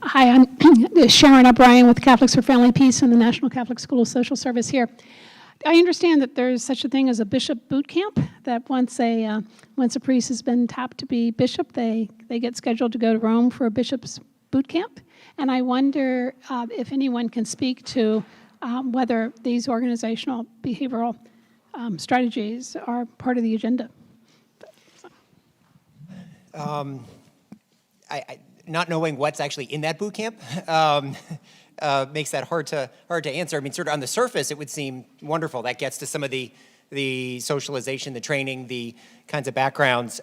Hi, I'm Sharon O'Brien with Catholics for Family Peace and the National Catholic School of Social Service here. I understand that there's such a thing as a bishop boot camp, that once a priest has been tapped to be bishop, they get scheduled to go to Rome for a bishop's boot camp. And I wonder if anyone can speak to whether these organizational behavioral strategies are part of the agenda. Not knowing what's actually in that boot camp makes that hard to answer. I mean, sort of on the surface, it would seem wonderful. That gets to some of the socialization, the training, the kinds of backgrounds.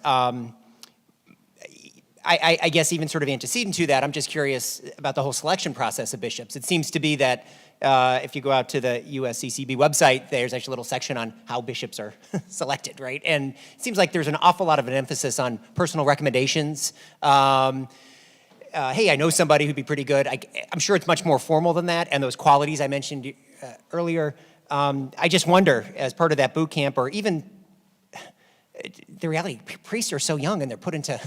I guess even sort of antecedent to that, I'm just curious about the whole selection process of bishops. It seems to be that if you go out to the USCCB website, there's actually a little section on how bishops are selected, right? And it seems like there's an awful lot of an emphasis on personal recommendations. Hey, I know somebody who'd be pretty good. I'm sure it's much more formal than that, and those qualities I mentioned earlier. I just wonder, as part of that boot camp, or even the reality, priests are so young and they're put into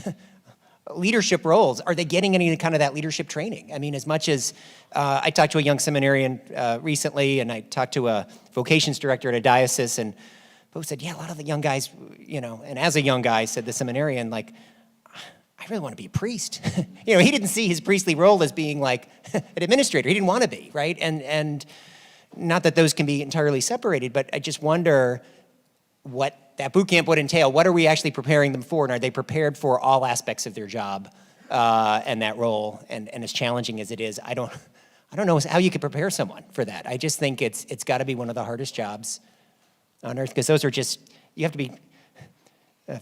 leadership roles. Are they getting any kind of that leadership training? I mean, as much as I talked to a young seminarian recently, and I talked to a vocations director at a diocese, and both said, yeah, a lot of the young guys, you know, and as a young guy, said the seminarian, like, I really want to be a priest. You know, he didn't see his priestly role as being like an administrator. He didn't want to be, right? And not that those can be entirely separated, but I just wonder what that boot camp would entail. What are we actually preparing them for? And are they prepared for all aspects of their job and that role? And as challenging as it is, I don't know how you could prepare someone for that. I just think it's got to be one of the hardest jobs on earth, because those are just, you have to be,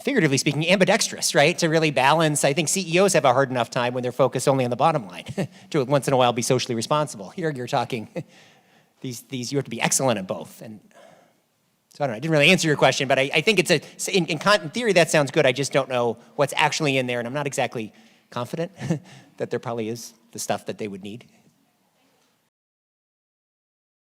figuratively speaking, ambidextrous, right? To really balance. I think CEOs have a hard enough time when they're focused only on the bottom line to once in a while be socially responsible. Here you're talking, these you have to be excellent at both. And so I don't know, I didn't really answer your question, but I think it's in theory that sounds good. I just don't know what's actually in there, and I'm not exactly confident that there probably is the stuff that they would need.